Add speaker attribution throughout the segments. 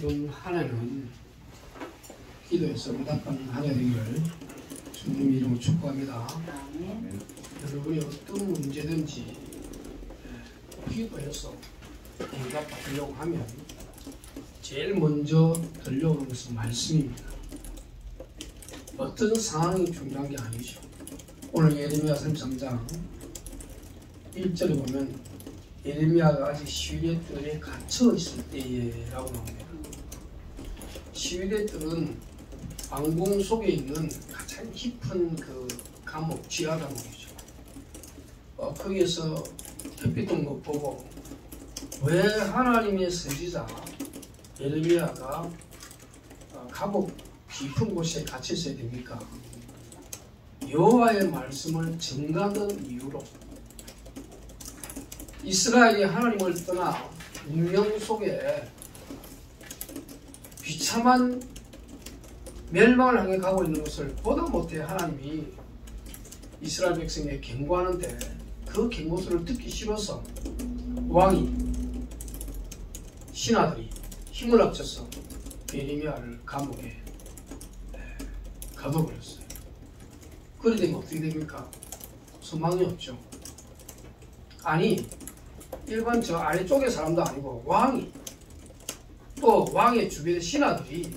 Speaker 1: 이번 한 해는 기도에서 응답받는 한 해 되기를 주님 이름으로 축복합니다. 여러분이 어떤 문제든지 기도해서 응답받으려고 하면 제일 먼저 들려오는 것은 말씀입니다. 어떤 상황이 중요한 게 아니죠. 오늘 예레미야 33장 1절에 보면 예레미야가 아직 시위대 뜰에 갇혀 있을 때라고 나옵니다. 시위대 뜰은 왕궁 속에 있는 가장 깊은 그 감옥, 지하 감옥이죠. 거기에서 햇빛도 못 보고 왜 하나님의 선지자 예레미야가 감옥 깊은 곳에 갇혀 있어야 됩니까? 여호와의 말씀을 전가하는 이유로 이스라엘이 하나님을 떠나 운명 속에 비참한 멸망을 향해 가고 있는 것을 보다 못해 하나님이 이스라엘 백성에게 경고하는데 그 경고소를 듣기 싫어서 왕이 신하들이 힘을 합쳐서 예레미야를 감옥에 가둬버렸어요. 그래 되면 어떻게 됩니까? 소망이 없죠. 아니 일반 저 아래쪽의 사람도 아니고 왕이 또 왕의 주변의 신하들이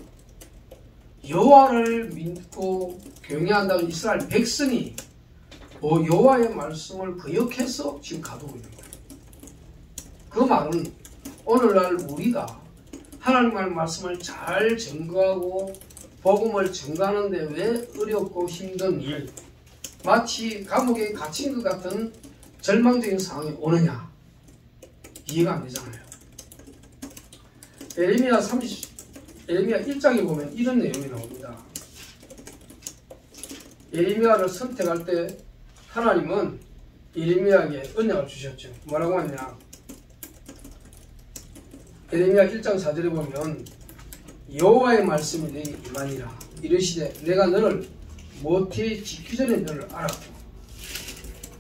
Speaker 1: 여호와를 믿고 경외한다는 이스라엘 백성이 여호와의 말씀을 거역해서 지금 가두고 있는 거예요. 그 말은 오늘날 우리가 하나님의 말씀을 잘 증거하고 복음을 증거하는데 왜 어렵고 힘든 일, 마치 감옥에 갇힌 것 같은 절망적인 상황이 오느냐 이해가 안 되잖아요. 예레미야 1장에 보면 이런 내용이 나옵니다. 예레미야를 선택할 때 하나님은 예레미야에게 언약을 주셨죠. 뭐라고 하냐? 예레미야 1장 4절에 보면 여호와의 말씀이 내게 임하니라. 이르시되 내가 너를 모태에 짓기 전에 너를 알았고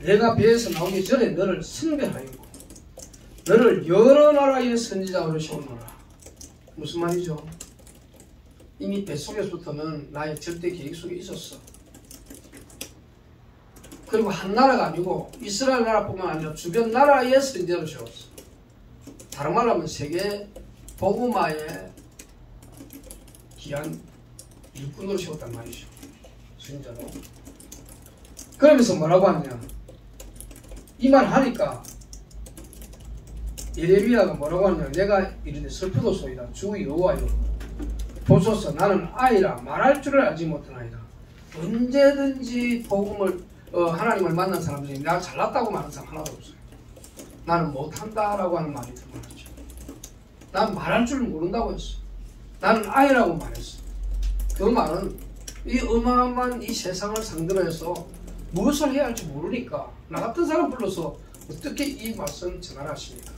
Speaker 1: 내가 배에서 나오기 전에 너를 선별하였고 너를 여러 나라의 선지자로 세우노라. 무슨 말이죠? 이미 뱃속에서부터는 나의 절대 계획 속에 있었어. 그리고 한 나라가 아니고 이스라엘 나라뿐만 아니라 주변 나라의 선지자로 세웠어. 다른 말로 하면 세계 복음화의 귀한 일꾼으로 세웠단 말이죠. 선지자로. 그러면서 뭐라고 하느냐? 이 말 하니까 예레미야가 뭐라고 하느냐? 내가 이르되 슬프도소이다. 주 여호와여 보소서 나는 아이라 말할 줄을 알지 못하나이다. 언제든지 복음을 하나님을 만난 사람들이 내가 잘났다고 말하는 사람 하나도 없어요. 나는 못한다라고 하는 말이 더 많았죠. 난 말할 줄 모른다고 했어. 나는 아이라고 말했어. 그 말은 이 어마어마한 이 세상을 상대로 해서 무엇을 해야 할지 모르니까 나 같은 사람 불러서 어떻게 이 말씀을 전하십니까?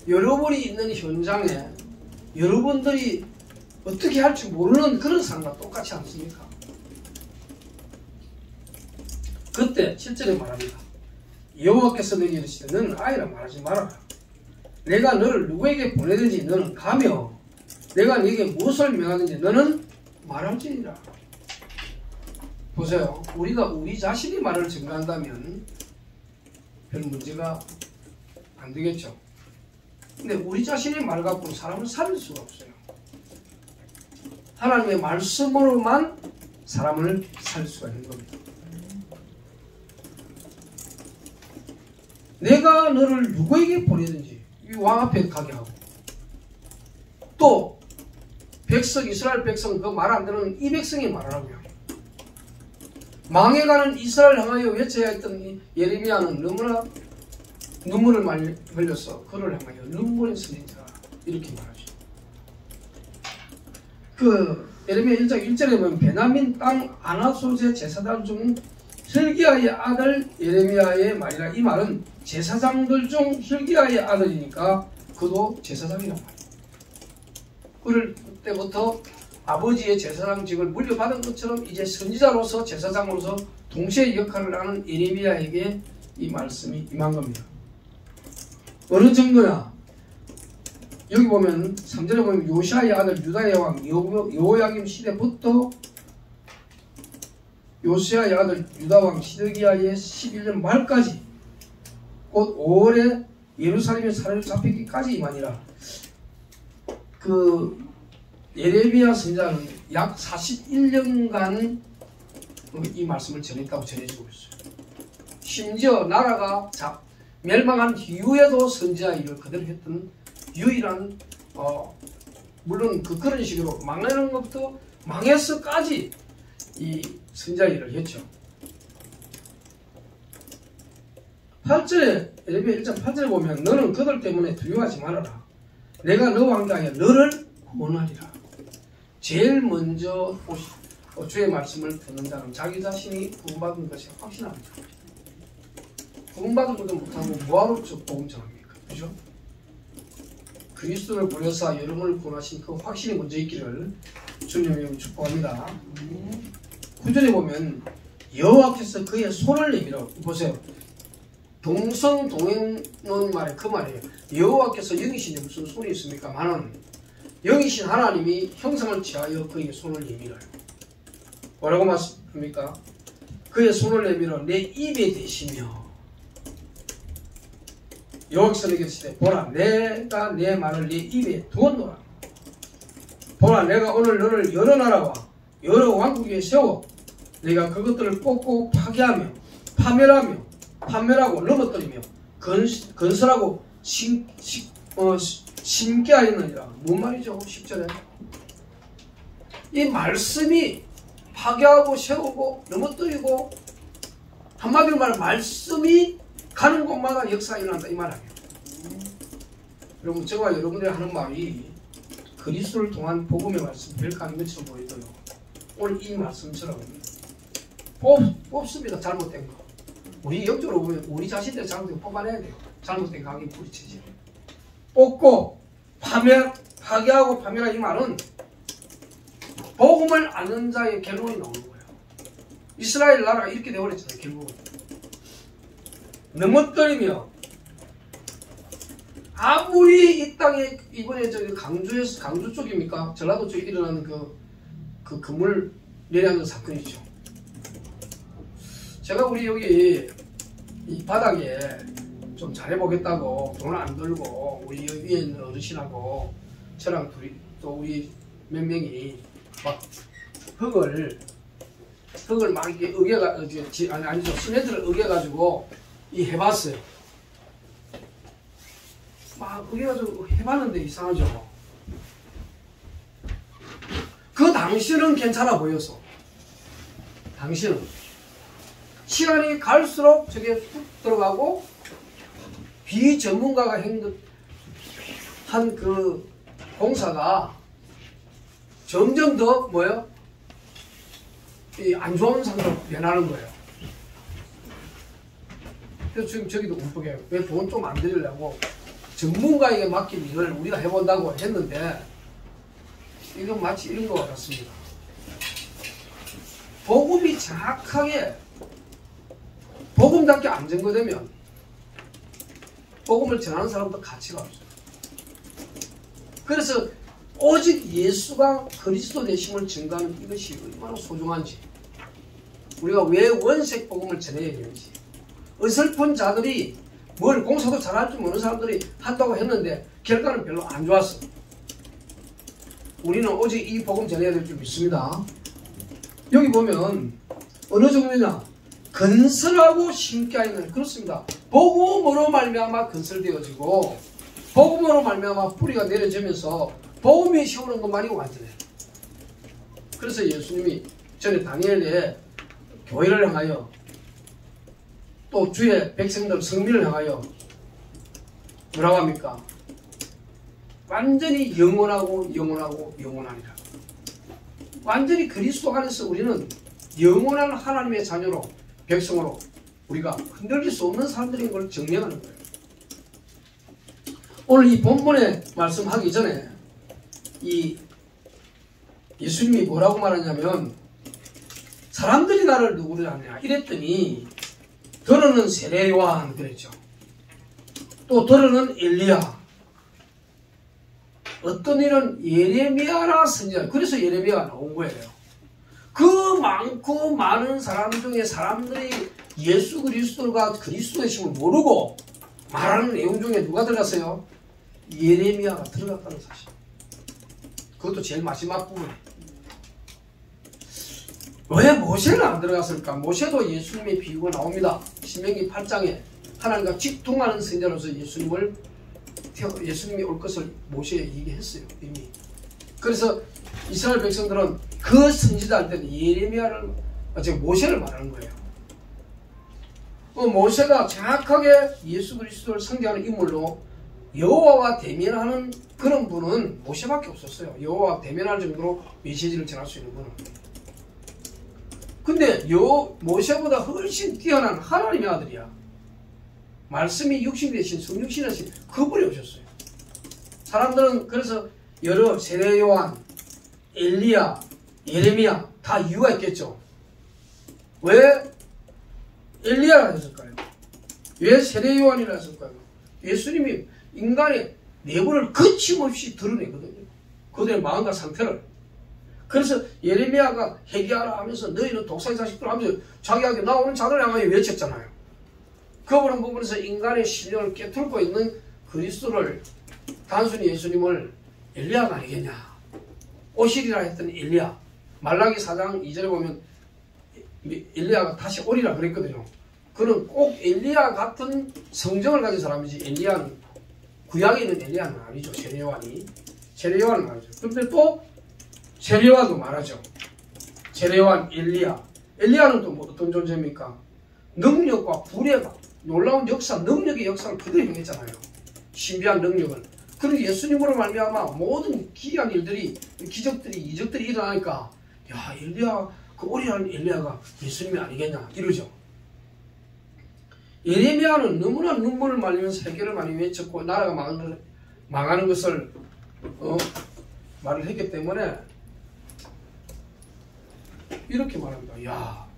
Speaker 1: 여러분이 있는 현장에 여러분들이 어떻게 할지 모르는 그런 사람과 똑같지 않습니까? 그때 7절에 말합니다. 여호와께서 내게 이르시되 너는 아이라 말하지 말아라. 내가 너를 누구에게 보내든지 너는 가며 내가 네게 무엇을 명하든지 너는 말할지니라. 보세요. 우리가 우리 자신이 말을 증거한다면 별 문제가 안 되겠죠. 근데 우리 자신의 말 갖고는 사람을 살릴 수가 없어요. 하나님의 말씀으로만 사람을 살릴 수가 있는 겁니다. 내가 너를 누구에게 보내든지 이 왕 앞에 가게 하고 또 백성 이스라엘 백성 그 말 안 듣는 이 백성이 말하라고요. 망해가는 이스라엘 향하여 외쳐야 했던 이 예레미야는 너무나 눈물을 많이 흘려서 그를 향하여 눈물의 선지자 이렇게 말하죠. 그 예레미야 1장 1절에 보면 베냐민 땅 아나소제 제사장 중 hil기야의 아들 예레미야의 말이라. 이 말은 제사장들 중 hil기야의 아들이니까 그도 제사장이란 말이에요. 그를 그때부터 아버지의 제사장직을 물려받은 것처럼 이제 선지자로서 제사장으로서 동시에 역할을 하는 예레미야에게 이 말씀이 임한 겁니다. 어느 정도냐? 여기 보면 3절에 보면 요시아의 아들 유다의 왕 여호야김 시대부터 요시아의 아들 유다 왕 시드기야의 11년 말까지 곧 5월에 예루살렘에 사로잡히기까지 이만이라. 그 예레미야 선지자는 약 41년간 이 말씀을 전했다고 전해지고 있어요. 심지어 나라가 멸망한 이후에도 선지자 일을 그대로 했던 유일한 물론 그런 식으로 망하는 것부터 망해서까지 이 선지자 일을 했죠. 8절에 예레미야 1장 8절에 보면 너는 그들 때문에 두려워하지 말아라. 내가 너 왕자여 너를 구원하리라. 제일 먼저 주의 말씀을 듣는 자는 자기 자신이 구원받은 것이 확신합니다. 구원받은 것도 못하고 뭐하러 복음 전합니까? 그죠? 그리스도를 보내사 여러분을 구원하신 그 확신이 먼저 있기를 주님의 축복합니다. 9절에 보면 여호와께서 그의 손을 내밀어 보세요. 동성동행론 말에 그 말이에요. 여호와께서 영이신데 무슨 손이 있습니까? 많은 영이신 하나님이 형상을 취하여 그의 손을 내밀어요. 뭐라고 말씀합니까? 그의 손을 내밀어 내 입에 대시며 여호와께서 내게 이르시되 보라 내가 내 말을 네 입에 두었노라. 보라 내가 오늘 너를 여러 나라와 여러 왕국 위에 세워 내가 그것들을 꼭꼭 파괴하며 판멸하고 넘어뜨리며 건설하고 심게 하였느니라. 뭔 말이죠? 10절에 이 말씀이 파괴하고 세우고 넘어뜨리고 한마디로 말하면 말씀이 가는 곳마다 역사가 일어난다 이 말이에요. 여러분 저와 여러분들이 하는 말이 그리스도를 통한 복음의 말씀 멸가는 것처럼 보이도요. 오늘 이 말씀처럼 뽑습니다. 잘못된 거. 우리 영적으로 보면 우리 자신들 잘못된 거 뽑아내야 돼요. 잘못된 각이 부딪히지. 뽑고 파괴하고 파멸하는 이 말은 복음을 아는 자의 결론이 나오는 거예요. 이스라엘 나라가 이렇게 되어버렸잖아요. 결국은 넘어뜨리며 아무리 이 땅에 이번에 저기 강주 쪽입니까? 전라도 쪽에 일어나는 그 건물 내려앉는 사건이죠. 제가 우리 여기 이 바닥에 좀 잘해보겠다고 돈을 안 들고 우리 여기 위에 있는 어르신하고 저랑 둘이 또 우리 몇 명이 막 흙을 막 이렇게 아니죠 시멘트를 으개가지고 해봤어요. 막 으개가지고 해봤는데 이상하죠. 그 당시는 괜찮아 보여서 당시는 시간이 갈수록 저게 쑥 들어가고 비전문가가 한 그 공사가 점점 더 뭐예요? 이 안 좋은 상태로 변하는 거예요. 그래서 지금 저기도 움푹해요. 왜 돈 좀 안 들이려고 전문가에게 맡긴 일을 우리가 해본다고 했는데 이건 마치 이런 것 같습니다. 복음이 정확하게 복음답게 안 증거되면 복음을 전하는 사람도 가치가 없어요. 그래서 오직 예수가 그리스도 되심을 증거하는 이것이 얼마나 소중한지 우리가 왜 원색 복음을 전해야 되는지 어설픈 자들이 뭘 공사도 잘할 줄 모르는 사람들이 한다고 했는데 결과는 별로 안 좋았어. 우리는 오직 이 복음 전해야 될 줄 믿습니다. 여기 보면 어느 정도냐 건설하고 심게 하는 그렇습니다. 복음으로 말미암아 건설되어지고 복음으로 말미암아 뿌리가 내려지면서 복음이 세우는 것만이 완전해요. 그래서 예수님이 전에 다니엘에 교회를 향하여 또 주의 백성들 성민을 향하여 뭐라고 합니까? 완전히 영원하고 영원하리라. 완전히 그리스도 안에서 우리는 영원한 하나님의 자녀로 백성으로 우리가 흔들릴 수 없는 사람들인 걸 증명하는 거예요. 오늘 이 본문에 말씀하기 전에 이 예수님이 뭐라고 말하냐면 사람들이 나를 누구를 아느냐 이랬더니 더러는 세례 요한 그랬죠. 또 더러는 엘리야 어떤 일은 예레미야라 선지자, 그래서 예레미야가 나온 거예요. 그 많고 많은 사람 중에 사람들이 예수 그리스도가 그리스도의 심을 모르고 말하는 내용 중에 누가 들어갔어요? 예레미야가 들어갔다는 사실. 그것도 제일 마지막 부분에. 왜 모세는 안 들어갔을까? 모세도 예수님의 비유가 나옵니다. 신명기 8장에 하나님과 직통하는 선지자로서 예수님이 올 것을 모세에 얘기했어요. 이미. 그래서 이스라엘 백성들은 그 선지자한테는 예레미야를, 모세를 말하는 거예요. 모세가 정확하게 예수 그리스도를 상징하는 인물로 여호와와 대면하는 그런 분은 모세밖에 없었어요. 여호와와 대면할 정도로 메시지를 전할 수 있는 분은. 근데 모세보다 훨씬 뛰어난 하나님의 아들이야. 말씀이 육신이 되신 성육신하신 그분이 오셨어요. 사람들은 그래서 여러 세례 요한, 엘리야, 예레미야 다 이유가 있겠죠. 왜 엘리야라 했을까요? 왜 세례 요한이라 했을까요? 예수님이 인간의 내부를 거침없이 드러내거든요. 그들의 마음과 상태를. 그래서 예레미야가 회개하라 하면서 너희는 독사의 자식들 하면서 자기에게 나오는 자들을 향하여 외쳤잖아요. 그런 부분에서 인간의 신령을 깨뚫고 있는 그리스도를, 단순히 예수님을 엘리야가 아니겠냐. 오시리라 했던 엘리야. 말라기 4장 2절에 보면 엘리야가 다시 오리라 그랬거든요. 그는 꼭 엘리야 같은 성정을 가진 사람이지, 엘리야는 구약에 있는 엘리야는 아니죠. 세례요한은 말이죠. 그런데 또 세례요한도 말하죠. 세례요한, 엘리야는 또 어떤 존재입니까? 능력과 불의 놀라운 역사, 능력의 역사를 그대로 행했잖아요. 신비한 능력을. 그리고 예수님으로 말미암아 모든 기이한 일들이, 기적들이, 이적들이 일어나니까, 야, 엘리야, 그 오리라는 엘리야가 예수님이 아니겠냐 이러죠. 예레미야는 너무나 눈물을 말리면서 세계를 많이 외쳤고 나라가 망하는 것을 말을 했기 때문에 이렇게 말합니다. 야,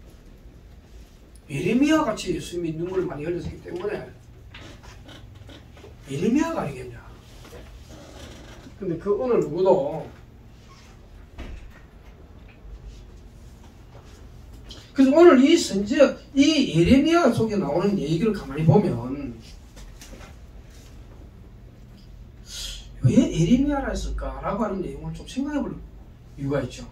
Speaker 1: 예레미야 같이 예수님이 눈물을 많이 흘렸기 때문에 예레미야가 아니겠냐. 근데 그 어느 누구도, 그래서 오늘 이 선지자, 이 예레미야 속에 나오는 얘기를 가만히 보면 왜 예레미야라 했을까라고 하는 내용을 좀 생각해 볼 이유가 있죠.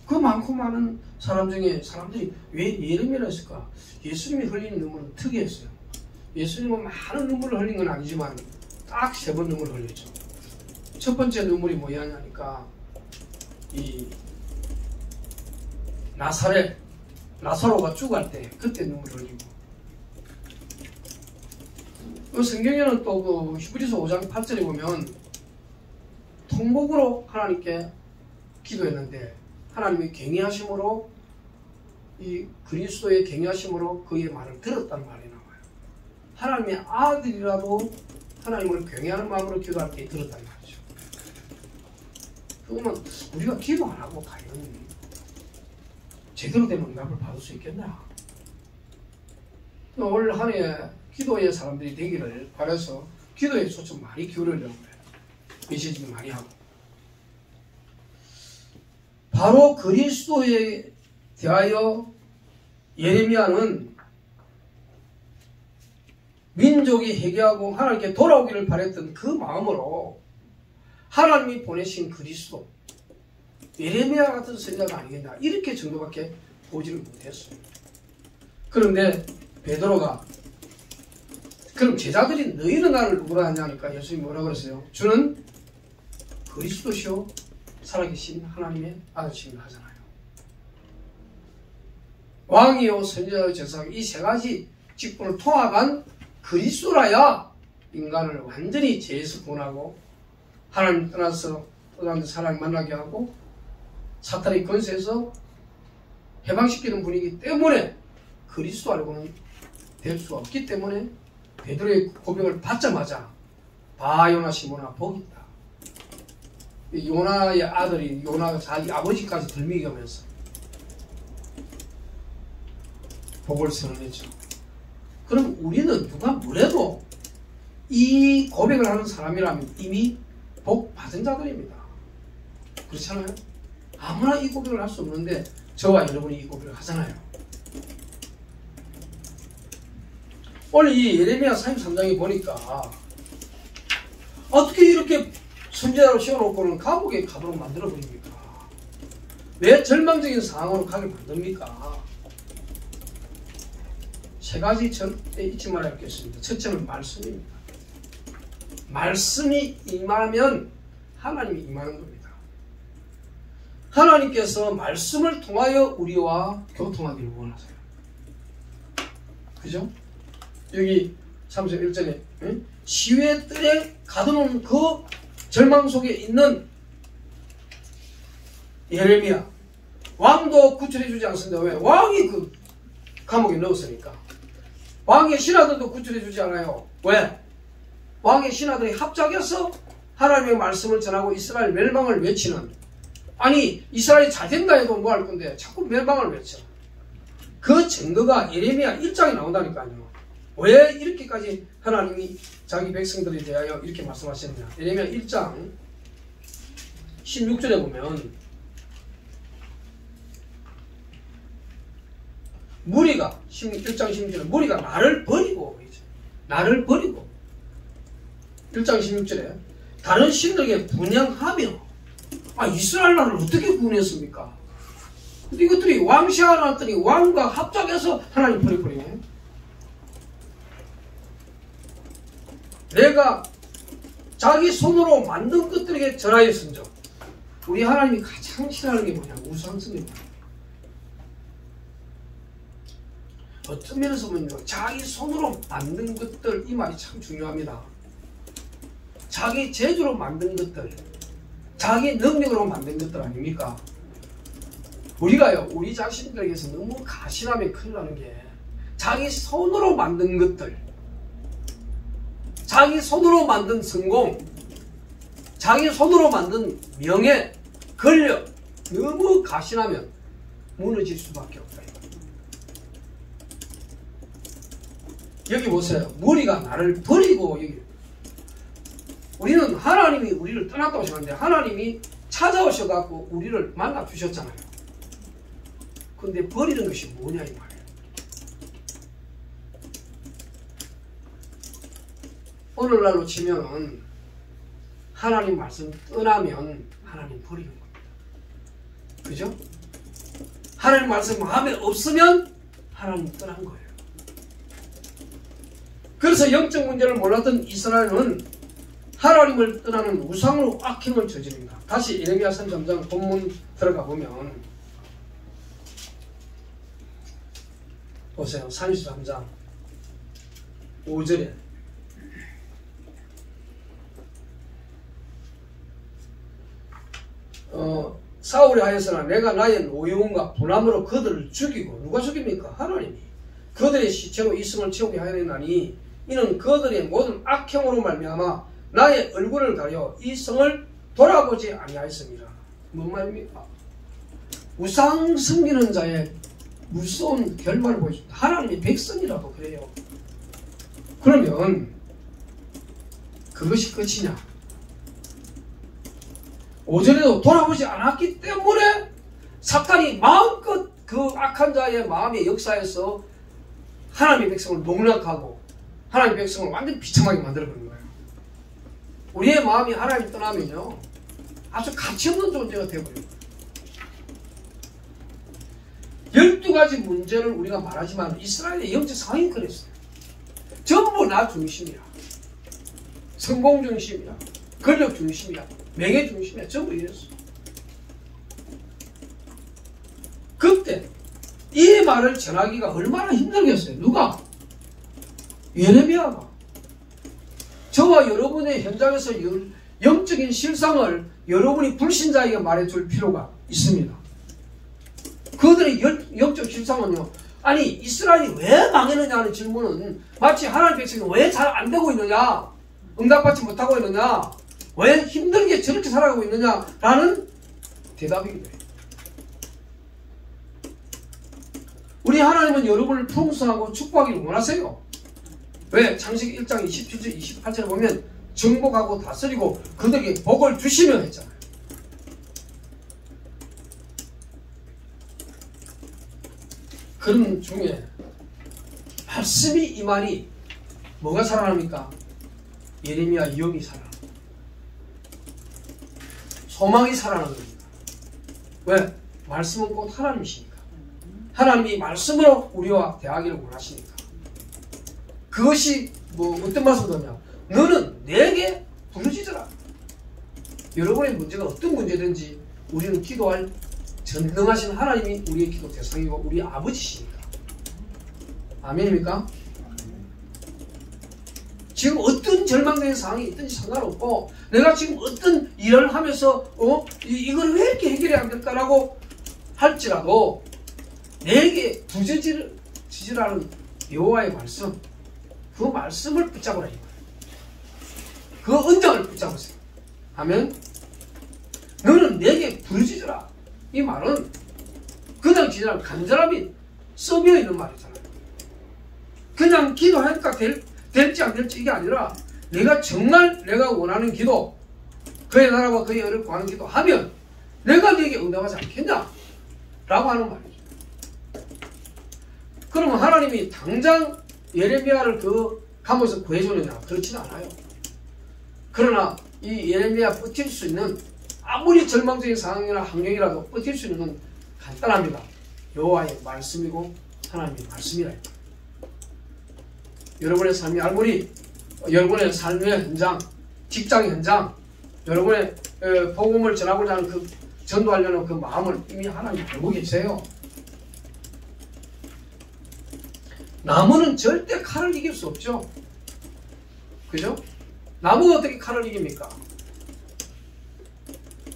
Speaker 1: 그 많고 많은 사람 중에 사람들이 왜 예레미야라 했을까? 예수님이 흘리는 눈물은 특이했어요. 예수님은 많은 눈물을 흘린 건 아니지만 딱 3번 눈물을 흘렸죠. 첫 번째 눈물이 뭐냐니까 이 나사로가 죽을 때 그때 눈물을 흘리고, 그 성경에는 또 그 히브리서 5장 8절에 보면 통곡으로 하나님께 기도했는데 하나님이 경외하심으로, 이 그리스도의 경외하심으로 그의 말을 들었다는 말이 나와요. 하나님의 아들이라도 하나님을 경외하는 마음으로 기도할 때 들었다는 말이죠. 그러면 우리가 기도 안 하고 과연 제대로 된 응답을 받을 수 있겠나? 올 한 해 기도의 사람들이 되기를 바라서 기도에 초점 많이 기울이려고 해요. 메시지 많이 하고. 바로 그리스도에 대하여 예레미야는 민족이 회개하고 하나님께 돌아오기를 바랬던 그 마음으로 하나님이 보내신 그리스도, 예레미야 같은 선지자가 아니겠냐, 이렇게 정도밖에 보지를 못했어요. 그런데 베드로가, 그럼 제자들이 너희는 나를 누구라 하냐니까 예수님이 뭐라고 그랬어요? 주는 그리스도시요 살아계신 하나님의 아들이시라 하잖아요. 왕이요 선지자요 제사장, 이 3가지 직분을 통합한 그리스도라야 인간을 완전히 죄에서 구원하고 하나님 떠나서 또 사람을 만나게 하고 사탄의 권세에서 해방시키는 분이기 때문에 그리스도 알고는 될 수가 없기 때문에 베드로의 고백을 받자마자 바 요나 시몬아 복이 있다. 요나의 아들이 요나가 자기 아버지까지 들미가면서 복을 선언했죠. 그럼 우리는 누가 뭐래도 이 고백을 하는 사람이라면 이미 복 받 가진 자들입니다. 그렇잖아요? 아무나 이 고백을 할 수 없는데 저와 여러분이 이 고백을 하잖아요. 오늘 이 예레미야 33장에 보니까 어떻게 이렇게 선지자로 씌워놓고는 감옥에 가도록 만들어버립니까? 왜 절망적인 상황으로 가게 만듭니까? 세 가지 절대 잊지 말아야 겠습니다. 첫째는 말씀입니다. 말씀이 임하면 하나님이 임하는 겁니다. 하나님께서 말씀을 통하여 우리와 교통하기를 원하세요. 그죠? 여기 31절에 시외 뜰에 가두는 그 절망 속에 있는 예레미야, 왕도 구출해주지 않습니다. 왜? 왕이 그 감옥에 넣었으니까. 왕의 신하들도 구출해주지 않아요. 왜? 왕의 신하들이 합작해서 하나님의 말씀을 전하고 이스라엘 멸망을 외치는, 아니 이스라엘이 잘 된다 해도 뭐 할 건데 자꾸 멸망을 외쳐. 그 증거가 예레미야 1장에 나온다니까요. 왜 이렇게까지 하나님이 자기 백성들에 대하여 이렇게 말씀하셨느냐. 예레미야 1장 16절에 보면 무리가 1장 16절에 무리가 나를 버리고 1장 16절에 다른 신들에게 분향하며, 이스라엘 나라를 어떻게 구원했습니까? 근데 이것들이 왕시하라 했더니 왕과 합작해서 하나님 버려버리네. 내가 자기 손으로 만든 것들에게 절하였은즉. 우리 하나님이 가장 싫어하는 게 뭐냐? 우상숭배입니다. 어떤 면에서 보면요, 자기 손으로 만든 것들, 이 말이 참 중요합니다. 자기 재주로 만든 것들, 자기 능력으로 만든 것들 아닙니까? 우리가요, 우리 자신들에게서 너무 가신하면 큰일 나는 게, 자기 손으로 만든 것들, 자기 손으로 만든 성공, 자기 손으로 만든 명예, 권력, 너무 가신하면 무너질 수밖에 없다. 여기 보세요. 무리가 나를 버리고, 여기 우리는 하나님이 우리를 떠났다고 생각하는데 하나님이 찾아오셔갖고 우리를 만나 주셨잖아요. 근데 버리는 것이 뭐냐 이 말이에요. 오늘날로 치면 하나님 말씀 떠나면 하나님 버리는 겁니다. 그죠? 하나님 말씀 마음에 없으면 하나님 떠난 거예요. 그래서 영적 문제를 몰랐던 이스라엘은 하나님을 떠나는 우상으로 악행을 저지릅니다. 다시 예레미야 33장 본문 들어가 보면 보세요. 33장 5절에 사울이 하였으나 내가 나의 노여움과 분함으로 그들을 죽이고, 누가 죽입니까? 하나님이. 그들의 시체로 이 성을 채우게 하였나니 이는 그들의 모든 악행으로 말미암아 나의 얼굴을 가려 이 성을 돌아보지 아니하였습니다. 뭔 말입니까? 우상 섬기는 자의 무서운 결말을 보여줍니다. 하나님의 백성이라도 그래요. 그러면 그것이 끝이냐? 5절에도 돌아보지 않았기 때문에 사탄이 마음껏 그 악한 자의 마음의 역사에서 하나님의 백성을 농락하고 하나님의 백성을 완전히 비참하게 만들어버린 거예요. 우리의 마음이 하나님 떠나면요, 아주 가치없는 존재가 되어버려요. 12가지 문제를 우리가 말하지만 이스라엘의 영적 상황이 그랬어요. 전부 나 중심이야. 성공 중심이야. 권력 중심이야. 명예 중심이야. 전부 이랬어. 그때 이 말을 전하기가 얼마나 힘들겠어요. 누가? 예레미야가. 저와 여러분의 현장에서 영적인 실상을 여러분이 불신자에게 말해줄 필요가 있습니다. 그들의 영적 실상은요, 아니 이스라엘이 왜 망했느냐 하는 질문은 마치 하나님 백성이 왜 잘 안되고 있느냐, 응답받지 못하고 있느냐, 왜 힘들게 저렇게 살아가고 있느냐 라는 대답입니다. 우리 하나님은 여러분을 풍성하고 축복하기를 원하세요. 왜? 창세기 1장 27절 28절에 보면 정복하고 다스리고 그들에게 복을 주시며 했잖아요. 그런 중에 말씀이 임하니 뭐가 살아납니까? 예레미야 영이 살아납니다. 소망이 살아나는 겁니다. 왜? 말씀은 곧 하나님이시니까. 하나님이 말씀으로 우리와 대하기를 원하시니까. 그것이 뭐 어떤 말씀이냐? 너는 내게 부르짖으라. 여러분의 문제가 어떤 문제든지 우리는 기도할 전능하신 하나님이 우리의 기도 대상이고 우리 아버지시니까. 아멘입니까? 지금 어떤 절망적인 상황이 있든지 상관없고 내가 지금 어떤 일을 하면서 이걸 왜 이렇게 해결이 안 될까라고 할지라도 내게 부르짖으라는 여호와의 말씀, 그 말씀을 붙잡으라 이 말이에요. 그 언장을 붙잡으세요. 하면 너는 내게 부르짖으라. 이 말은 그냥 지나면 간절함이 써져 있는 말이잖아요. 그냥 기도하니까 될지 안 될지 이게 아니라 내가 정말 내가 원하는 기도, 그의 나라와 그의 의를 구하는 기도 하면 내가 네게 응답하지 않겠냐? 라고 하는 말이죠. 그러면 하나님이 당장 예레미야를 그 감옥에서 구해주느냐? 그렇지는 않아요. 그러나 이 예레미야 버틸 수 있는 아무리 절망적인 상황이나 환경이라도 버틸 수 있는 건 간단합니다. 여호와의 말씀이고 하나님의 말씀이라. 여러분의 삶이 아무리 여러분의 삶의 현장, 직장 현장, 여러분의 복음을 전하고자 하는 그 전도하려는 그 마음을 이미 하나님 알고 계세요. 나무는 절대 칼을 이길 수 없죠. 그죠? 나무가 어떻게 칼을 이깁니까?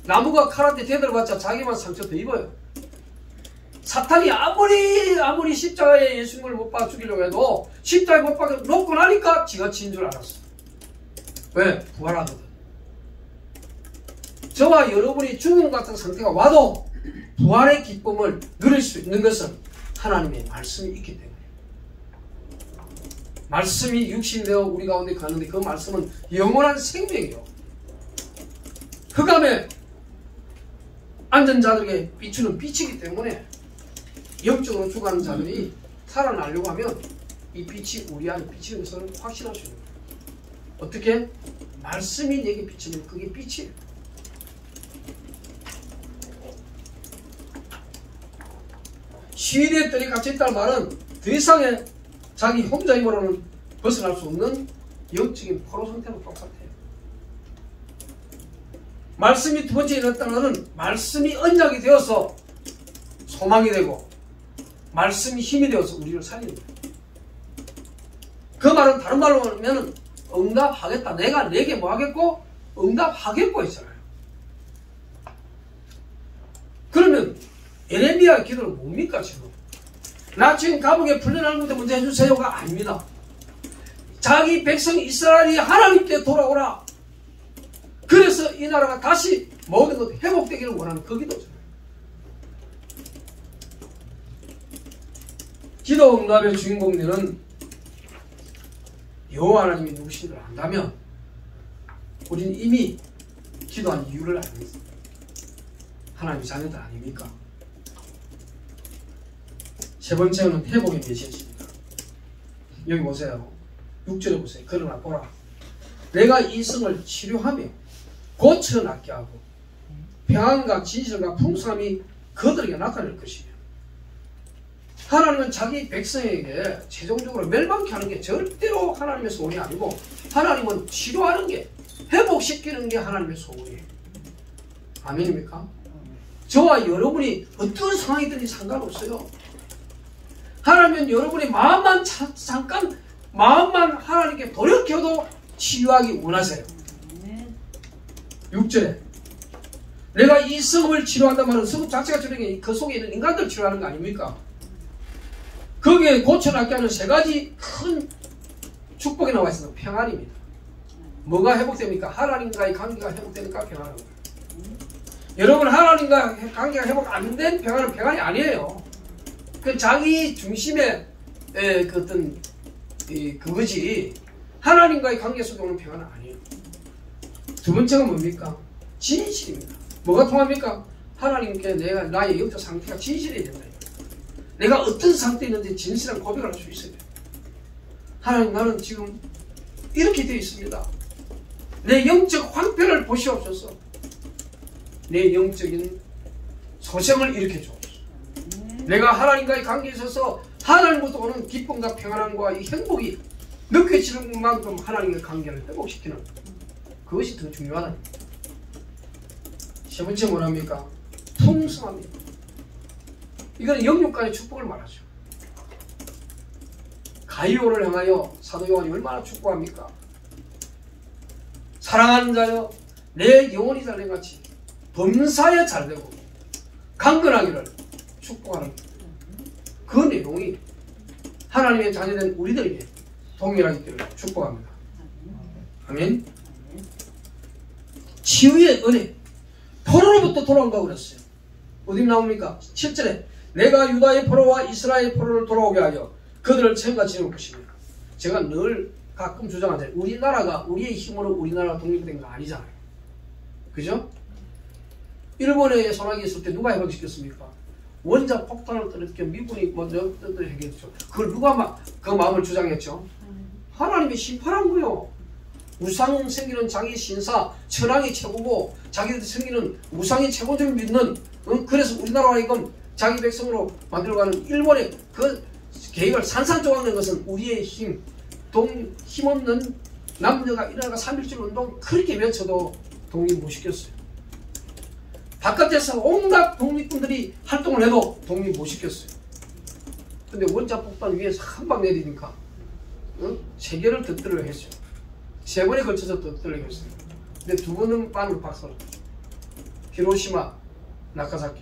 Speaker 1: 나무가 칼한테 대들어봤자 자기만 상처 더 입어요. 사탄이 아무리 십자가에 예수님을 못 박아 죽이려고 해도 십자가에 못 박아 놓고 나니까 지가 진 줄 알았어. 왜? 부활하거든. 저와 여러분이 죽음 같은 상태가 와도 부활의 기쁨을 누릴 수 있는 것은 하나님의 말씀이 있기 때문에. 말씀이 육신되어 우리 가운데 가는데 그 말씀은 영원한 생명이요. 흑암에 앉은 자들에게 비추는 빛이기 때문에 영적으로 죽어가는 자들이 살아나려고 하면 이 빛이 우리 안에 비치는 것을 확신할 수 있는 거예요. 어떻게? 말씀이 내게 비치면 그게 빛이에요. 시위대의 뜰이 갇혀있다는 말은 더 이상의 자기 혼자 힘으로는 벗어날 수 없는 영적인 포로 상태로 똑같아요. 말씀이 두 번째 일어났다는 것은 말씀이 언약이 되어서 소망이 되고 말씀이 힘이 되어서 우리를 살리는 거예요. 그 말은 다른 말로 하면 응답하겠다. 내가 내게 뭐 하겠고 응답하겠고 했잖아요. 그러면 예레미야의 기도는 뭡니까 지금? 나 지금 감옥에 풀려나는 것도 문제 해주세요가 아닙니다. 자기 백성 이스라엘이 하나님께 돌아오라. 그래서 이 나라가 다시 모든 것 회복되기를 원하는 그 기도잖아요. 기도 응답의 주인공들은 여호와 하나님이 누구신 걸 안다면 우리는 이미 기도한 이유를 알겠습니다. 하나님의 자녀들 아닙니까? 세 번째는 회복의 메시지입니다. 여기 보세요. 6절에 보세요. 그러나 보라. 내가 이 성을 치료하며 고쳐낫게 하고 평안과 진실과 풍성함이 그들에게 나타날 것이며. 하나님은 자기 백성에게 최종적으로 멸망케 하는 게 절대로 하나님의 소원이 아니고 하나님은 치료하는 게, 회복시키는 게 하나님의 소원이에요. 아멘입니까? 저와 여러분이 어떤 상황이든지 상관없어요. 하나님은 여러분의 마음만 잠깐 마음만 하나님께 돌이켜도 치유하기 원하세요. 6절에 내가 이 성을 치료한단 말은 성 자체가 치료하는 게 그 속에 있는 인간들 치료하는 거 아닙니까? 거기에 고쳐낫게 하는 세 가지 큰 축복이 나와 있습니다. 평안입니다. 뭐가 회복됩니까? 하나님과의 관계가 회복되니까 평안한 거예요. 여러분, 하나님과 관계가 회복 안 된 평안은 평안이 아니에요. 그 자기 중심의 그 어떤 그거지 하나님과의 관계 속에 오는 평안은 아니에요. 두 번째가 뭡니까? 진실입니다. 뭐가 통합니까? 하나님께 내가 나의 영적 상태가 진실해야 된다. 내가 어떤 상태에 있는지 진실한 고백을 할 수 있어야 돼. 하나님, 나는 지금 이렇게 되어 있습니다. 내 영적 황폐를 보시옵소서. 내 영적인 소생을 일으켜 주옵소서. 내가 하나님과의 관계에 있어서 하나님부터 오는 기쁨과 평안함과 이 행복이 느껴지는 만큼 하나님의 관계를 회복시키는 그것이 더 중요하다. 세 번째 뭐랍니까? 풍성합니다. 이거는 영육간의 축복을 말하죠. 가이오를 향하여 사도 요한이 얼마나 축복합니까? 사랑하는 자여, 내 영혼이 잘된같이 범사에 잘되고 강건하기를 축복하는 그 내용이 하나님의 자녀된 우리들에게 동일하기를 축복합니다. 아멘. 치유의 은혜, 포로로부터 돌아온다고 그랬어요. 어디 나옵니까? 7절에 내가 유다의 포로와 이스라엘 포로를 돌아오게 하여 그들을 책임과 지을 것입니다. 제가 늘 가끔 주장하잖아요. 우리나라가 우리의 힘으로 우리나라가 독립된 거 아니잖아요. 그죠? 일본에 소나기 있을 때 누가 해방시켰습니까? 원자 폭탄을 떨어뜨려 미군이 먼저 했겠죠. 그걸 누가 그 마음을 주장했죠? 하나님이 심판한 거요. 우상 생기는 자기 신사, 천황이 최고고 자기들 생기는 우상이 최고를 믿는, 그래서 우리나라와 이건 자기 백성으로 만들어가는 일본의 그 계획을 산산조각낸 것은 우리의 힘, 힘없는 남녀가 일어나가 3.1절 운동 그렇게 외쳐도 독립 못 시켰어요. 바깥에서 온갖 독립군들이 활동을 해도 독립 못 시켰어요. 근데 원자 폭탄 위에서 한 방 내리니까 세 개를 덧들려 했어요. 세 번에 걸쳐서 덧들려 했어요. 근데 두 번은 반으로 박살을. 히로시마, 나카사키.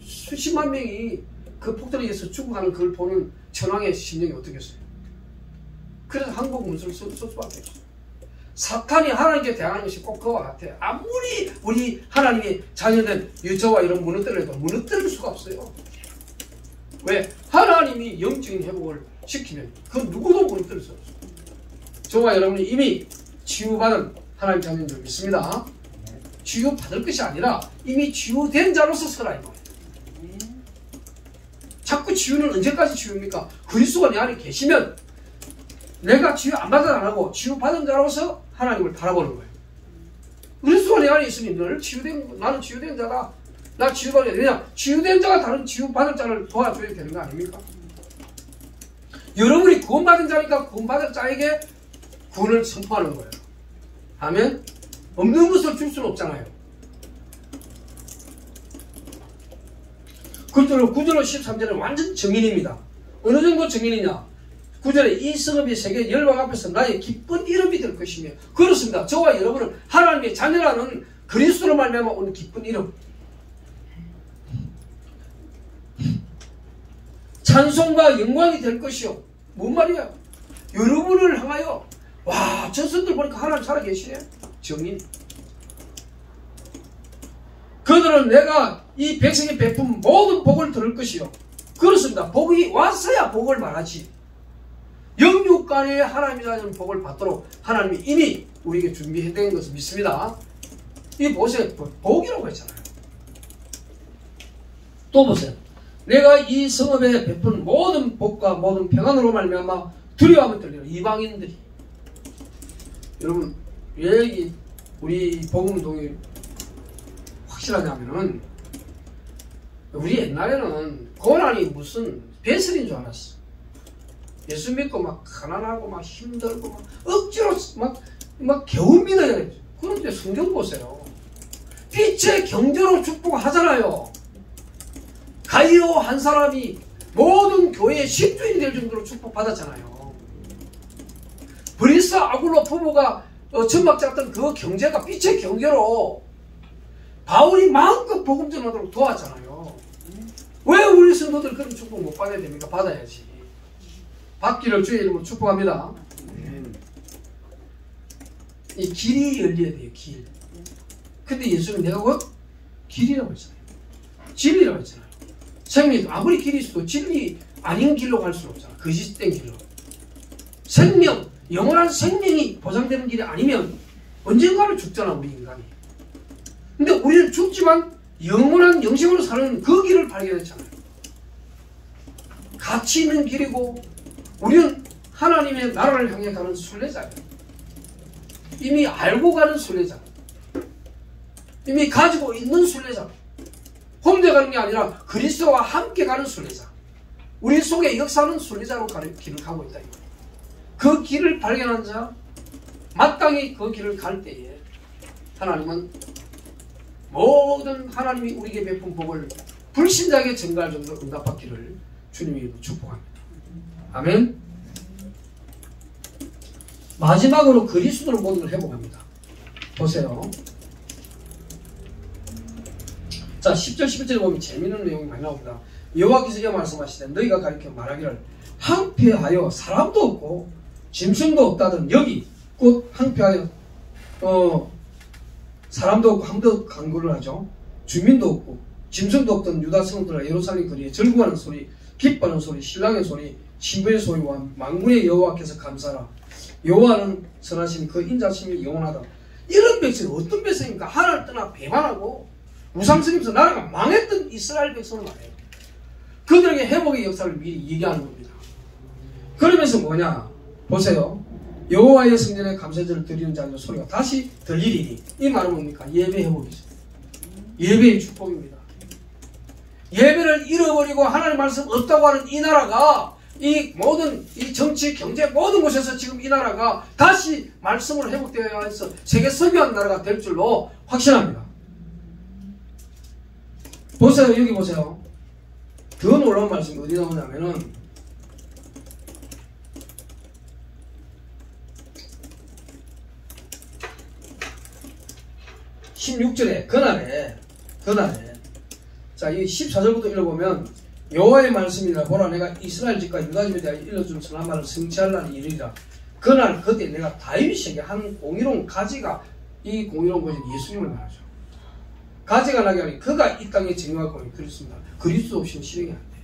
Speaker 1: 수십만 명이 그 폭탄에 의해서 죽어가는 그걸 보는 천황의 심령이 어떻겠어요? 그래서 한국 문서를 쓸 수밖에 없어요. 사탄이 하나님께 대항하는 것이 꼭 그와 같아요. 아무리 우리 하나님의 자녀된 유저와 이런 무너뜨려 해도 무너뜨릴 수가 없어요. 왜? 하나님이 영적인 회복을 시키면 그 누구도 무너뜨릴 수 없어요. 저와 여러분이 이미 치유받은 하나님 자녀인 줄 믿습니다. 치유받을 것이 아니라 이미 치유된 자로서 서라 이 말이에요. 자꾸 치유는 언제까지 치유입니까? 그리스도가 내 안에 계시면 내가 치유 안 받아 안 하고 치유받은 자로서 하나님을 바라보는 거예요. 그리스도가 내 안에 있으니 나는 치유된 자다. 나 치유받아야 되냐? 치유된 자가 다른 치유받은 자를 도와줘야 되는 거 아닙니까? 여러분이 구원받은 자니까 구원받은 자에게 구원을 선포하는 거예요. 아멘? 없는 것을 줄 수는 없잖아요. 9절로 13절은 완전 정인입니다. 어느 정도 정인이냐? 9절에 이 성읍이 세계 열방 앞에서 나의 기쁜 이름이 될 것이며, 그렇습니다. 저와 여러분은 하나님의 자녀라는 그리스도로 말미암아 오는 기쁜 이름, 찬송과 영광이 될 것이요. 뭔 말이야? 여러분을 향하여 와, 전선들 보니까 하나님 살아계시네. 정인. 그들은 내가 이 백성의 베푼 모든 복을 들을 것이요. 그렇습니다. 복이 왔어야 복을 말하지. 영육간에 하나님이라는 복을 받도록 하나님이 이미 우리에게 준비해드린 것을 믿습니다. 이 보세요. 복이라고 했잖아요. 또 보세요. 내가 이 성읍에 베푼 모든 복과 모든 평안으로 말미암아 두려워하면 떨리라. 이방인들이. 여러분, 왜 우리 복음운동이 확실하냐면은, 우리 옛날에는 고난이 무슨 배설인 줄 알았어. 예수 믿고 막 가난하고 막 힘들고 막 억지로 막 겨우 믿어야 돼. 그런데 성경 보세요. 빛의 경제로 축복하잖아요. 가이오 한 사람이 모든 교회의 십주인이 될 정도로 축복받았잖아요. 브리스 아굴로 부부가 천막 잡던 그 경제가 빛의 경제로 바울이 마음껏 복음 전하도록 도왔잖아요. 왜 우리 성도들 그런 축복 못 받아야 됩니까? 받아야지. 받기를 주의 이름으로 축복합니다. 이 길이 열려야 돼요. 길. 근데 예수는 내가 곧 길이라고 했잖아요. 진리라고 했잖아요. 생명, 아무리 길이 있어도 진리 아닌 길로 갈 수는 없잖아. 거짓된 길로. 생명, 영원한 생명이 보장되는 길이 아니면 언젠가는 죽잖아, 우리 인간이. 근데 우리는 죽지만 영원한 영생으로 사는 그 길을 발견했잖아요. 가치 있는 길이고 우리는 하나님의 나라를 향해 가는 순례자예요. 이미 알고 가는 순례자, 이미 가지고 있는 순례자, 혼자 가는 게 아니라 그리스도와 함께 가는 순례자, 우리 속에 역사하는 순례자로 가는 길을 가고 있다. 그 길을 발견한 자, 마땅히 그 길을 갈 때에 하나님은 모든 하나님이 우리에게 베푼 복을 불신자에게 전가할 정도로 응답받기를 주님이 축복합니다. 아멘. 마지막으로 그리스도를 모든 걸 회복합니다. 보세요. 자, 10절 11절에 보면 재미있는 내용이 많이 나옵니다. 여호와께서 이렇게 말씀하시되 너희가 가리켜 말하기를 항폐하여 사람도 없고 짐승도 없다던 여기, 곧 항폐하여 사람도 없고 함도 강구를 하죠. 주민도 없고 짐승도 없던 유다 성도들아 예루살렘 거리에 절구하는 소리, 기뻐하는 소리, 신랑의 소리, 신부의 소리와 만군의 여호와께서 감사하라. 여호와는 선하신 그 인자심이 영원하다. 이런 백성은 어떤 백성입니까? 하나님을 떠나 배반하고 우상스러면서 나라가 망했던 이스라엘 백성을 말해요. 그들에게 회복의 역사를 미리 얘기하는 겁니다. 그러면서 뭐냐? 보세요. 여호와의 성전에 감사절을 드리는 자들의 소리가 다시 들리리니, 이 말은 뭡니까? 예배 회복이죠. 예배의 축복입니다. 예배를 잃어버리고 하나님 말씀 없다고 하는 이 나라가, 이 모든 이 정치, 경제 모든 곳에서 지금 이 나라가 다시 말씀을 회복되어야 해서 세계 서기한 나라가 될 줄로 확신합니다. 보세요. 여기 보세요. 더 놀라운 말씀이 어디 나오냐면은 16절에 그날에 자, 이 14절부터 읽어보면 여호와의 말씀이라 보라 내가 이스라엘 집과 유다 집에 대하여 일러준 선한 말을 성취할 날이 이르리라. 그날 그때 내가 다윗에게 한 공의로운 가지가, 이 공의로운 것은 예수님을 말하죠. 가지가 나게 하니 그가 이 땅에 정의와 공의 그리스도입니다. 그리스도 없이는 실행이 안 돼요.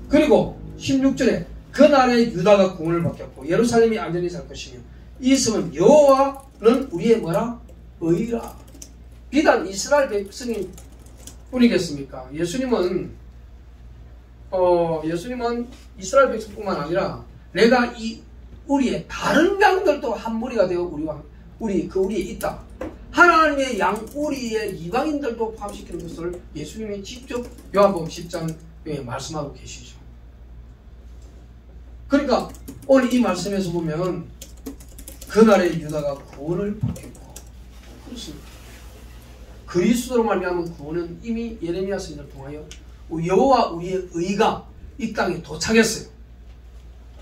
Speaker 1: 그리고 16절에 그날에 유다가 구원을 받겠고 예루살렘이 안전히 살 것이며 이 성은 여호와는 우리의 뭐라? 의라. 비단 이스라엘 백성이 뿐이겠습니까? 예수님은 이스라엘 백성뿐만 아니라 내가 이 우리의 다른 양들도 한 무리가 되어 우리에 있다. 하나님의 양 우리의 이방인들도 포함시키는 것을 예수님이 직접 요한복음 10장에 말씀하고 계시죠. 그러니까 오늘 이 말씀에서 보면 그날에 유다가 구원을 받겠고, 그렇습니다. 그리스도로 말미암은 구원은 이미 예레미야 선지자를 통하여 여호와 우리의 의가 이 땅에 도착했어요.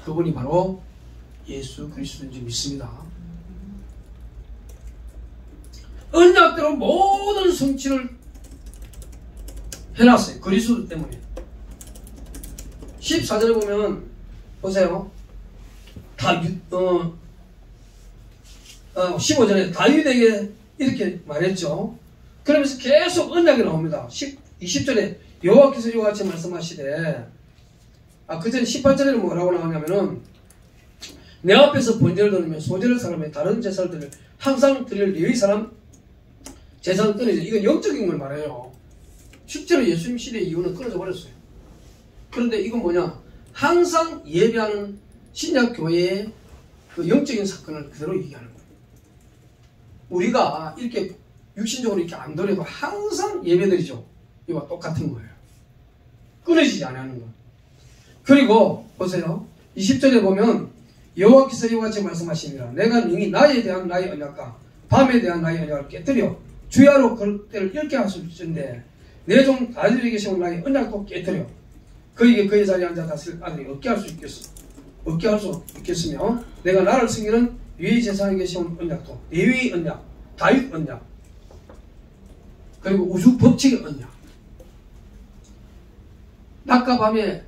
Speaker 1: 그분이 바로 예수 그리스도인지 믿습니다. 언약대로 모든 성취를 해놨어요. 그리스도 때문에. 14절에 보면 보세요. 15절에 다윗에게 이렇게 말했죠. 그러면서 계속 언약이 나옵니다. 20절에 여호와께서 이와 같이 말씀하시되, 그 전 18절에는 뭐라고 나오냐면은 내 앞에서 번제를 드리며 소제를 사람의 다른 제사를 항상 드릴 레위 사람 제사는 끊어져. 이건 영적인 걸 말해요. 실제로 예수님 시대 이후는 끊어져 버렸어요. 그런데 이건 뭐냐? 항상 예배하는 신약교회의 그 영적인 사건을 그대로 얘기하는 거예요. 우리가 이렇게 육신적으로 이렇게 안 드려도 항상 예배드리죠. 이와 똑같은 거예요. 끊어지지 않는 거. 그리고 보세요. 20절에 보면 여호와께서 이와 같이 말씀하시니라. 내가 능히 나에 대한 나의 언약과 밤에 대한 나의 언약을 깨뜨려 주야로 그때를 잃게 할 수 있는데 내 종 다윗에게 세운 나의 언약도 깨뜨려 그에게 그의 자리에 앉아 다스릴 아들이 없게 할 수 있겠으며 내가 나를 섬기는 위의 제사장에게 세운 언약도 레위의 언약, 다윗 언약, 그리고 우주 법칙의 언약, 낮과 밤에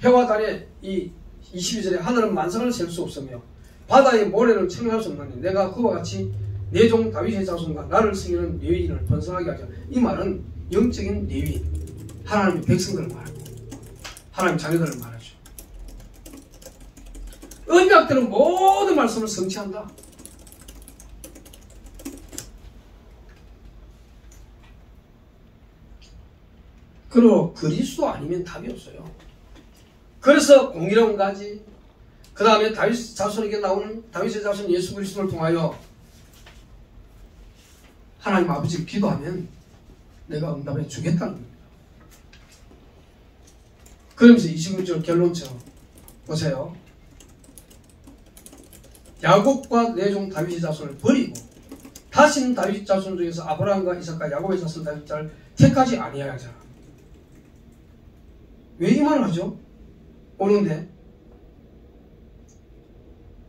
Speaker 1: 해와 달에 이 22절에 하늘은 만상을 셀 수 없으며 바다의 모래를 청량할 수 없는데 내가 그와 같이 내 종 다윗의 자손과 나를 섬기는 레위인을 번성하게 하자. 이 말은 영적인 레위인, 하나님의 백성들을 말하고 하나님 자녀들을 말하죠. 언약들은 모든 말씀을 성취한다. 그리고 그리스도 아니면 답이 없어요. 그래서 공의로운 가지, 그 다음에 다윗 자손에게 나오는 다윗의 자손 예수 그리스도를 통하여 하나님 아버지를 기도하면 내가 응답해 주겠다는 겁니다. 그러면서 26절 결론처럼 보세요. 야곱과 내 종 다윗의 자손을 버리고 다시는 다윗 자손 중에서 아브라함과 이삭과 야곱의 자손 다윗 자를 택하지 아니하야 하잖아. 왜 이 말을 하죠? 오는데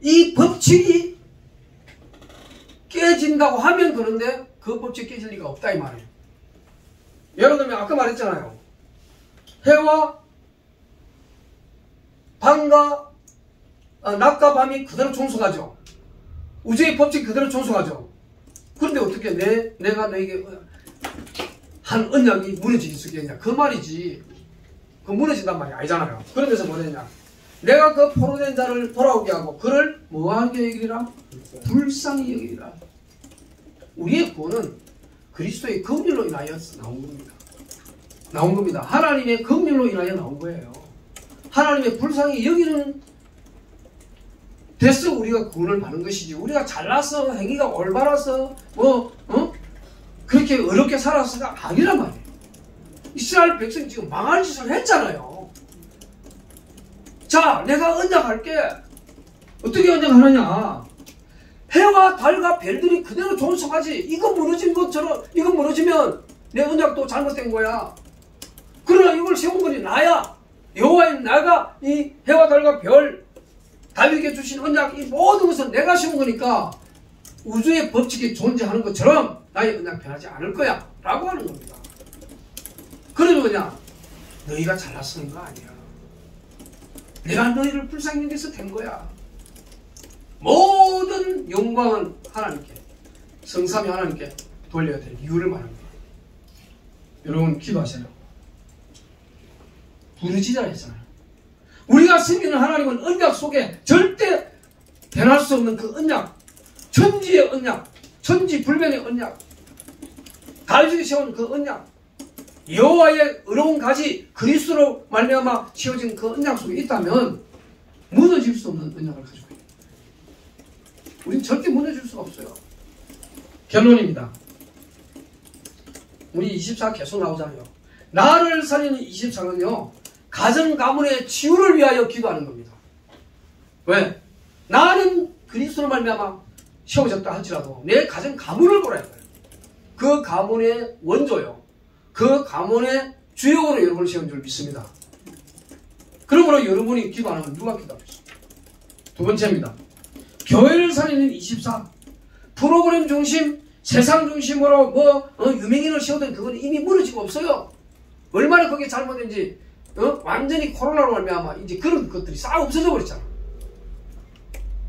Speaker 1: 이 법칙이 깨진다고 하면 그런데 그 법칙이 깨질 리가 없다 이 말이에요. 예를 들면 아까 말했잖아요. 해와 밤과 낮과 밤이 그대로 존속하죠. 우주의 법칙 그대로 존속하죠. 그런데 어떻게 내가 너에게 한 언약이 무너질 수 있겠냐 그 말이지. 그 무너진단 말이 아니잖아요. 그러면서 뭐랬냐, 내가 그 포로된 자를 돌아오게 하고 그를 뭐하게 여기리라? 불쌍히 여기리라. 우리의 구원은 그리스도의 긍휼로 인하여 나온 겁니다. 하나님의 긍휼로 인하여 나온 거예요. 하나님의 불쌍히 여기는 돼서 우리가 구원을 받는 것이지, 우리가 잘나서 행위가 올바라서 그렇게 어렵게 살아서가 아니란 말이에요. 이스라엘 백성이 지금 망할 짓을 했잖아요. 자, 내가 언약할게. 어떻게 언약하느냐? 해와 달과 별들이 그대로 존속하지. 이거 무너진 것처럼, 이거 무너지면 내 언약도 잘못된 거야. 그러나 이걸 세운 것이 나야. 여호와인 나가 이 해와 달과 별, 다윗에게 주신 언약, 이 모든 것은 내가 세운 거니까 우주의 법칙이 존재하는 것처럼 나의 언약 변하지 않을 거야. 라고 하는 겁니다. 그러면 그냥 너희가 잘났는 거 아니야. 내가 너희를 불쌍히 여겨서 된 거야. 모든 영광은 하나님께, 성삼위 하나님께 돌려야 될 이유를 말합니다. 여러분 기도하세요. 부르짖으라 했잖아요. 우리가 섬기는 하나님은 언약 속에 절대 변할 수 없는 그 언약, 천지의 언약, 천지불변의 언약, 다윗이 세운 그 언약, 여호와의 의로운 가지 그리스도로 말미암아 세워진 그 언약 속에 있다면 무너질 수 없는 언약을 가지고 있습니다. 우리는 절대 무너질 수가 없어요. 결론입니다. 우리 24 계속 나오잖아요. 나를 살리는 24는요 가정 가문의 치유를 위하여 기도하는 겁니다. 왜? 나는 그리스도로 말미암아 세워졌다 할지라도 내 가정 가문을 보라 해요. 그 가문의 원조요, 그 가문의 주역으로 여러분을 세운 줄 믿습니다. 그러므로 여러분이 기도하는 건 누가 기도하겠습니까? 두 번째입니다. 교회를 살리는 24. 프로그램 중심, 세상 중심으로 유명인을 세우던 그건 이미 무너지고 없어요. 얼마나 그게 잘못된지 완전히 코로나로 말미암아 이제 그런 것들이 싹 없어져 버렸잖아.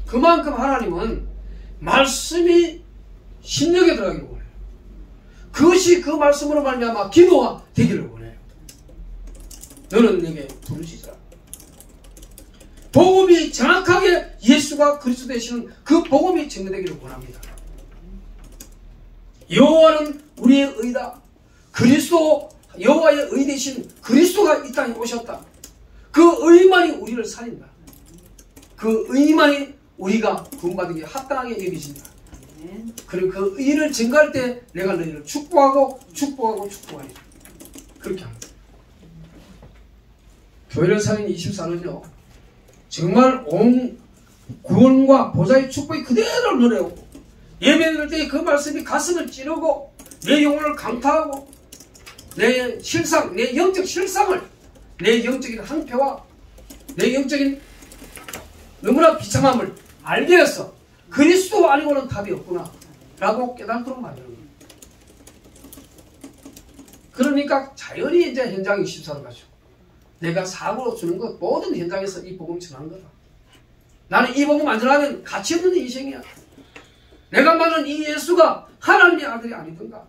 Speaker 1: 그만큼 하나님은 말씀이 심령에 들어가기를 원해요. 그것이 그 말씀으로 말미암아 기도가 되기를 원해요. 너는 내게 부르짖으라. 복음이 정확하게 예수가 그리스도 되시는 그 복음이 증거되기를 원합니다. 여호와는 우리의 의다. 그리스도, 여호와의 의 되신 그리스도가 이 땅에 오셨다. 그 의만이 우리를 살린다. 그 의만이 우리가 구원받기 합당하게 여기진다. 그리고 그 의를 증거할 때 내가 너희를 축복하고 축복하리라. 그렇게 합니다. 교회를 살린 24는요 정말 온 구원과 보좌의 축복이 그대로 노래오고 예배드릴 때 그 말씀이 가슴을 찌르고 내 영혼을 강타하고 내 실상, 내 영적 실상을, 내 영적인 한패와 내 영적인 너무나 비참함을 알게 해서 그리스도 아니고는 답이 없구나 라고 깨닫도록 만드는 겁니다. 그러니까 자연히 이제 현장 24로 가죠. 내가 사고로 주는 것 모든 현장에서 이 복음 전하는 거다. 나는 이 복음 안 전하면 가치 없는 인생이야. 내가 말하는 이 예수가 하나님의 아들이 아니던가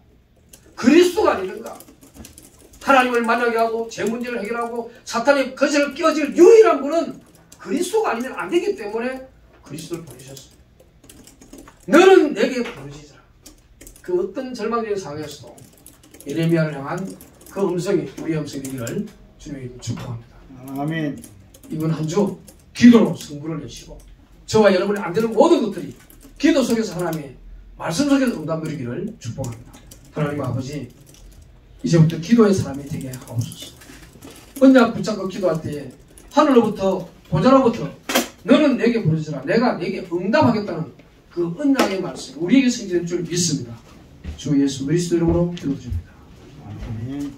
Speaker 1: 그리스도가 아니던가 하나님을 만나게 하고 제 문제를 해결하고 사탄의 거절을 끼워질 유일한 분은 그리스도가 아니면 안 되기 때문에 그리스도를 보내셨어요. 너는 내게 부르짖으라. 그 어떤 절망적인 상황에서도 예레미야를 향한 그 음성이 우리의 음성이 되기를 주님의 이름으로 축복합니다.
Speaker 2: 아멘.
Speaker 1: 이번 한 주 기도로 승부를 내시고 저와 여러분이 안 되는 모든 것들이 기도 속에서 하나님의 말씀 속에서 응답 누리기를 축복합니다. 하나님 아버지, 이제부터 기도의 사람이 되게 하옵소서. 언약 붙잡고 기도할 때에 하늘로부터 보좌로부터 너는 내게 부르짖으라, 내가 내게 응답하겠다는 그 언약의 말씀 우리에게 생기는 줄 믿습니다. 주 예수 그리스도 이름으로 기도드립니다.
Speaker 2: 아멘.